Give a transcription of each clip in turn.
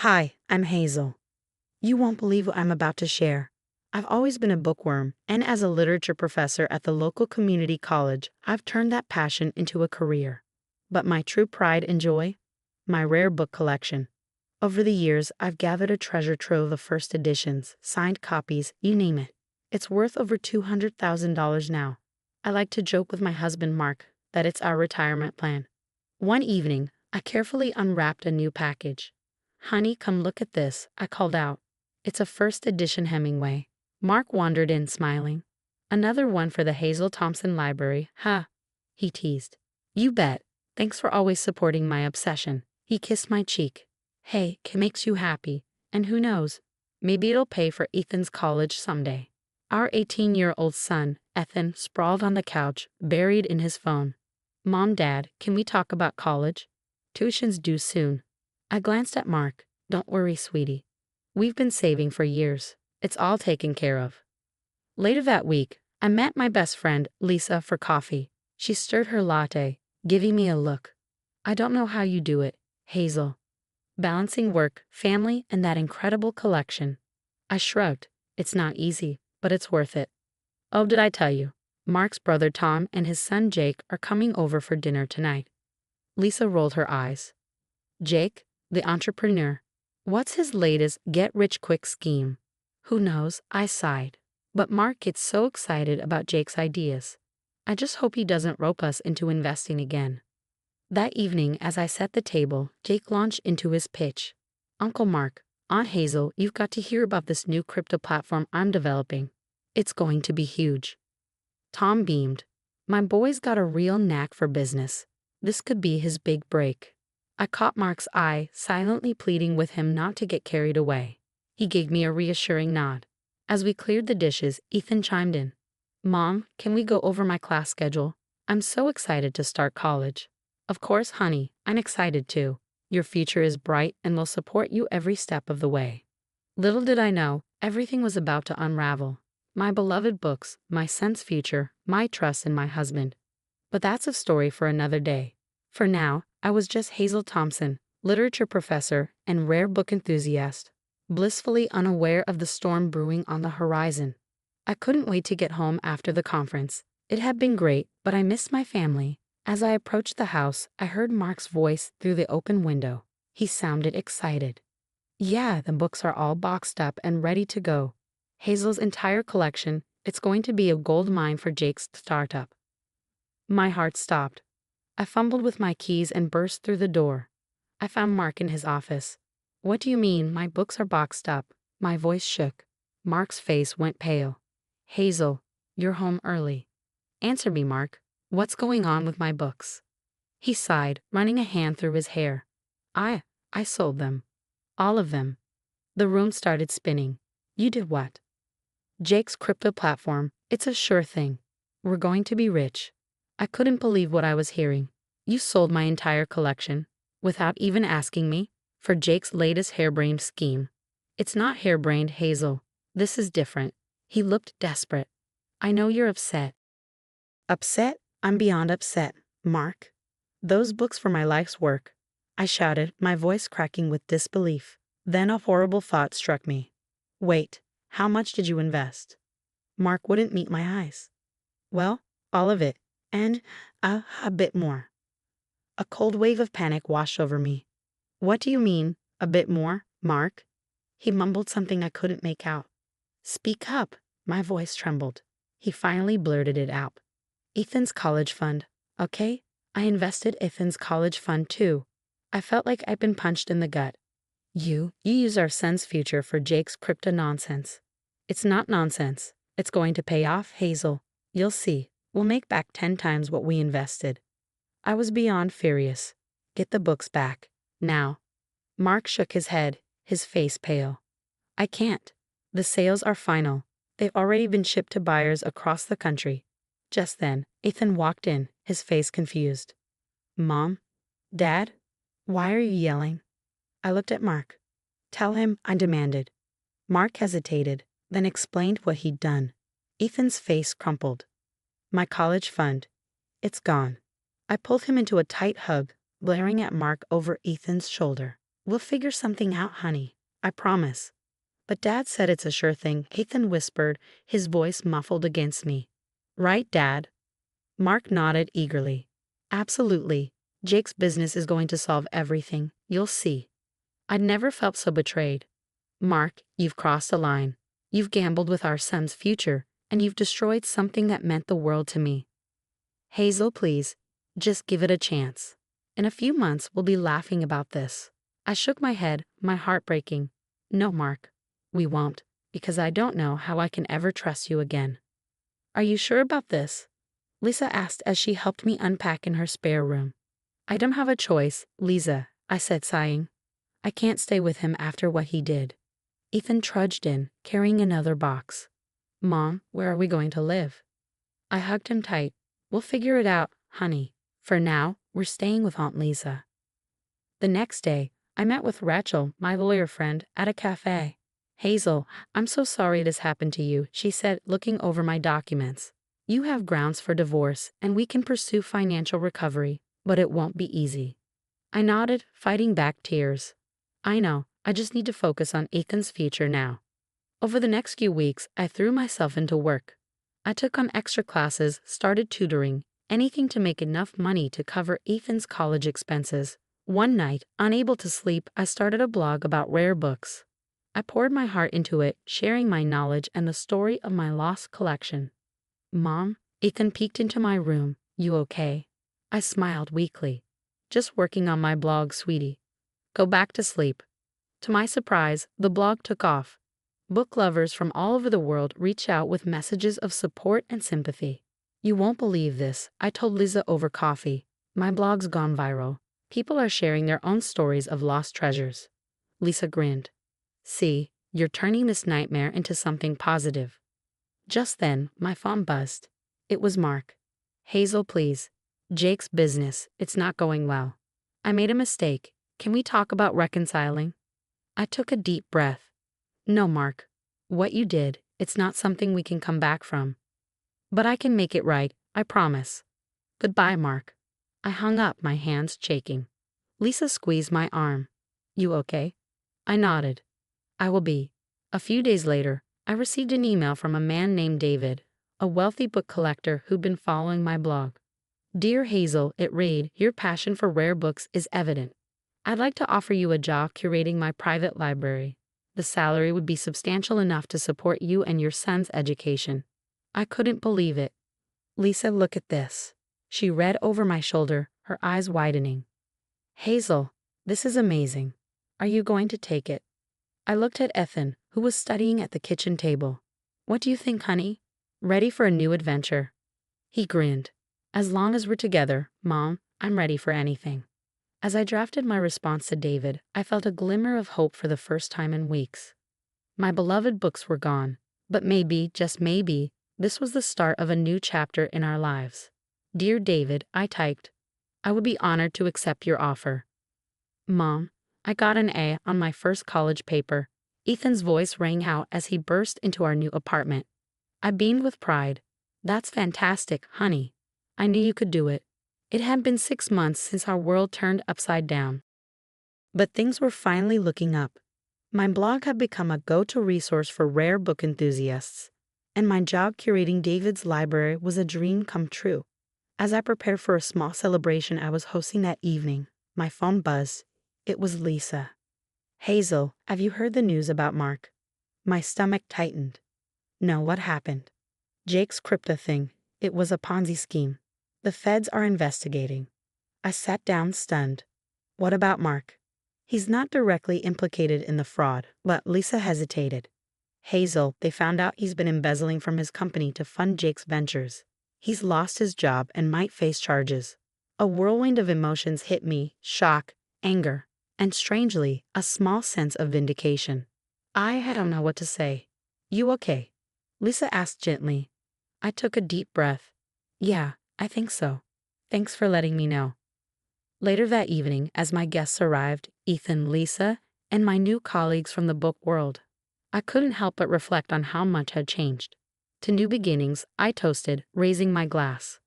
Hi, I'm Hazel. You won't believe what I'm about to share. I've always been a bookworm, and as a literature professor at the local community college, I've turned that passion into a career. But my true pride and joy? My rare book collection. Over the years, I've gathered a treasure trove of first editions, signed copies, you name it. It's worth over $200,000 now. I like to joke with my husband Mark that it's our retirement plan. One evening, I carefully unwrapped a new package. "Honey, come look at this," I called out. "It's a first edition Hemingway." Mark wandered in, smiling. "Another one for the Hazel Thompson Library, huh?" he teased. "You bet. Thanks for always supporting my obsession." He kissed my cheek. "Hey, it makes you happy. And who knows? Maybe it'll pay for Ethan's college someday." Our 18-year-old son, Ethan, sprawled on the couch, buried in his phone. "Mom, Dad, can we talk about college? Tuition's due soon." I glanced at Mark. "Don't worry, sweetie. We've been saving for years. It's all taken care of." Later that week, I met my best friend, Lisa, for coffee. She stirred her latte, giving me a look. "I don't know how you do it, Hazel. Balancing work, family, and that incredible collection." I shrugged. "It's not easy, but it's worth it." "Oh, did I tell you? Mark's brother Tom and his son Jake are coming over for dinner tonight." Lisa rolled her eyes. "Jake, the entrepreneur. What's his latest get-rich-quick scheme?" "Who knows?" I sighed. But Mark gets so excited about Jake's ideas. I just hope he doesn't rope us into investing again. That evening, as I set the table, Jake launched into his pitch. "Uncle Mark, Aunt Hazel, you've got to hear about this new crypto platform I'm developing. It's going to be huge." Tom beamed. My boy's got a real knack for business. This could be his big break. I caught Mark's eye, silently pleading with him not to get carried away. He gave me a reassuring nod. As we cleared the dishes, Ethan chimed in. "Mom, can we go over my class schedule? I'm so excited to start college." "Of course, honey, I'm excited too. Your future is bright and will support you every step of the way." Little did I know, everything was about to unravel. My beloved books, my son's future, my trust in my husband. But that's a story for another day. For now, I was just Hazel Thompson, literature professor and rare book enthusiast, blissfully unaware of the storm brewing on the horizon. I couldn't wait to get home after the conference. It had been great, but I missed my family. As I approached the house, I heard Mark's voice through the open window. He sounded excited. "Yeah, the books are all boxed up and ready to go. Hazel's entire collection. It's going to be a gold mine for Jake's startup." My heart stopped. I fumbled with my keys and burst through the door. I found Mark in his office. "What do you mean my books are boxed up?" My voice shook. Mark's face went pale. "Hazel, you're home early. Answer me, Mark. What's going on with my books?" He sighed, running a hand through his hair. I sold them. All of them." The room started spinning. "You did what?" "Jake's crypto platform. It's a sure thing. We're going to be rich." I couldn't believe what I was hearing. "You sold my entire collection, without even asking me, for Jake's latest harebrained scheme." "It's not harebrained, Hazel. This is different." He looked desperate. "I know you're upset." "Upset? I'm beyond upset, Mark. Those books were my life's work," I shouted, my voice cracking with disbelief. Then a horrible thought struck me. "Wait, how much did you invest?" Mark wouldn't meet my eyes. "Well, all of it, and a bit more." A cold wave of panic washed over me. "What do you mean, a bit more, Mark?" He mumbled something I couldn't make out. "Speak up." My voice trembled. He finally blurted it out. "Ethan's college fund, okay? I invested Ethan's college fund too." I felt like I'd been punched in the gut. You use our son's future for Jake's crypto nonsense." "It's not nonsense. It's going to pay off, Hazel. You'll see. We'll make back 10 times what we invested." I was beyond furious. "Get the books back. Now." Mark shook his head, his face pale. "I can't. The sales are final. They've already been shipped to buyers across the country." Just then, Ethan walked in, his face confused. "Mom? Dad? Why are you yelling?" I looked at Mark. "Tell him," I demanded. Mark hesitated, then explained what he'd done. Ethan's face crumpled. "My college fund. It's gone." I pulled him into a tight hug, glaring at Mark over Ethan's shoulder. We'll figure something out, honey. I promise. But Dad said it's a sure thing, Ethan whispered, his voice muffled against me. Right, Dad? Mark nodded eagerly. Absolutely. Jake's business is going to solve everything. You'll see. I'd never felt so betrayed. Mark, you've crossed a line. You've gambled with our son's future, and you've destroyed something that meant the world to me. Hazel, please. Just give it a chance. In a few months, we'll be laughing about this. I shook my head, my heart breaking. No, Mark. We won't, because I don't know how I can ever trust you again. Are you sure about this? Lisa asked as she helped me unpack in her spare room. I don't have a choice, Lisa, I said, sighing. I can't stay with him after what he did. Ethan trudged in, carrying another box. Mom, where are we going to live? I hugged him tight. We'll figure it out, honey. For now, we're staying with Aunt Lisa. The next day, I met with Rachel, my lawyer friend, at a cafe. Hazel, I'm so sorry this happened to you, she said, looking over my documents. You have grounds for divorce, and we can pursue financial recovery, but it won't be easy. I nodded, fighting back tears. I know, I just need to focus on Ethan's future now. Over the next few weeks, I threw myself into work. I took on extra classes, started tutoring, anything to make enough money to cover Ethan's college expenses. One night, unable to sleep, I started a blog about rare books. I poured my heart into it, sharing my knowledge and the story of my lost collection. Mom, Ethan peeked into my room. You okay? I smiled weakly. Just working on my blog, sweetie. Go back to sleep. To my surprise, the blog took off. Book lovers from all over the world reached out with messages of support and sympathy. You won't believe this, I told Lisa over coffee. My blog's gone viral. People are sharing their own stories of lost treasures. Lisa grinned. See, you're turning this nightmare into something positive. Just then, my phone buzzed. It was Mark. Hazel, please. Jake's business, it's not going well. I made a mistake. Can we talk about reconciling? I took a deep breath. No, Mark. What you did, it's not something we can come back from. But I can make it right, I promise. Goodbye, Mark. I hung up, my hands shaking. Lisa squeezed my arm. You okay? I nodded. I will be. A few days later, I received an email from a man named David, a wealthy book collector who'd been following my blog. Dear Hazel, it read, your passion for rare books is evident. I'd like to offer you a job curating my private library. The salary would be substantial enough to support you and your son's education. I couldn't believe it. Lisa, look at this. She read over my shoulder, her eyes widening. Hazel, this is amazing. Are you going to take it? I looked at Ethan, who was studying at the kitchen table. What do you think, honey? Ready for a new adventure? He grinned. As long as we're together, Mom, I'm ready for anything. As I drafted my response to David, I felt a glimmer of hope for the first time in weeks. My beloved books were gone, but maybe, just maybe, this was the start of a new chapter in our lives. Dear David, I typed. I would be honored to accept your offer. Mom, I got an A on my first college paper. Ethan's voice rang out as he burst into our new apartment. I beamed with pride. That's fantastic, honey. I knew you could do it. It had been 6 months since our world turned upside down. But things were finally looking up. My blog had become a go-to resource for rare book enthusiasts, and my job curating David's library was a dream come true. As I prepared for a small celebration I was hosting that evening, my phone buzzed. It was Lisa. Hazel, have you heard the news about Mark? My stomach tightened. No, what happened? Jake's crypto thing. It was a Ponzi scheme. The feds are investigating. I sat down stunned. What about Mark? He's not directly implicated in the fraud, but Lisa hesitated. Hazel, they found out he's been embezzling from his company to fund Jake's ventures. He's lost his job and might face charges. A whirlwind of emotions hit me, shock, anger, and strangely, a small sense of vindication. I don't know what to say. You okay? Lisa asked gently. I took a deep breath. Yeah, I think so. Thanks for letting me know. Later that evening, as my guests arrived, Ethan, Lisa, and my new colleagues from the book world, I couldn't help but reflect on how much had changed. To new beginnings, I toasted, raising my glass.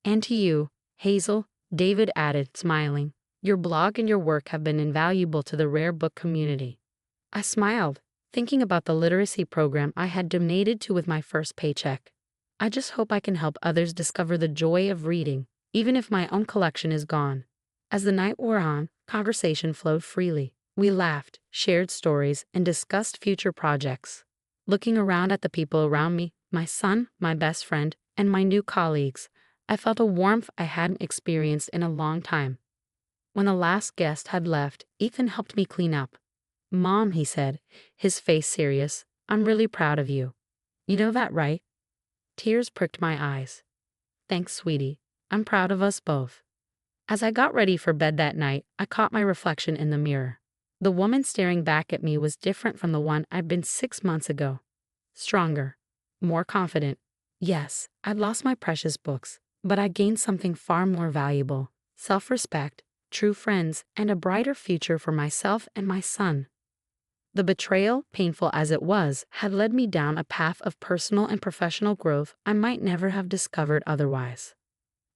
And to you, Hazel, David added, smiling. Your blog and your work have been invaluable to the rare book community. I smiled, thinking about the literacy program I had donated to with my first paycheck. I just hope I can help others discover the joy of reading, even if my own collection is gone. As the night wore on, conversation flowed freely. We laughed, shared stories, and discussed future projects. Looking around at the people around me, my son, my best friend, and my new colleagues, I felt a warmth I hadn't experienced in a long time. When the last guest had left, Ethan helped me clean up. "Mom," he said, his face serious, "I'm really proud of you. You know that, right?" Tears pricked my eyes. "Thanks, sweetie. I'm proud of us both." As I got ready for bed that night, I caught my reflection in the mirror. The woman staring back at me was different from the one I'd been 6 months ago. Stronger, more confident. Yes, I'd lost my precious books, but I gained something far more valuable: self-respect, true friends, and a brighter future for myself and my son. The betrayal, painful as it was, had led me down a path of personal and professional growth I might never have discovered otherwise.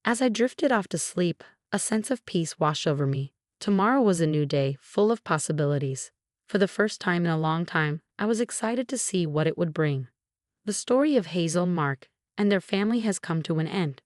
As I drifted off to sleep, a sense of peace washed over me. Tomorrow was a new day, full of possibilities. For the first time in a long time, I was excited to see what it would bring. The story of Hazel, Mark, and their family has come to an end.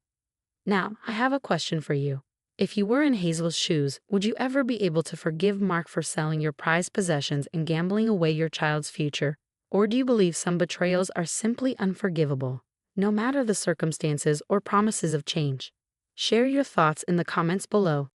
Now, I have a question for you. If you were in Hazel's shoes, would you ever be able to forgive Mark for selling your prized possessions and gambling away your child's future? Or do you believe some betrayals are simply unforgivable, no matter the circumstances or promises of change? Share your thoughts in the comments below.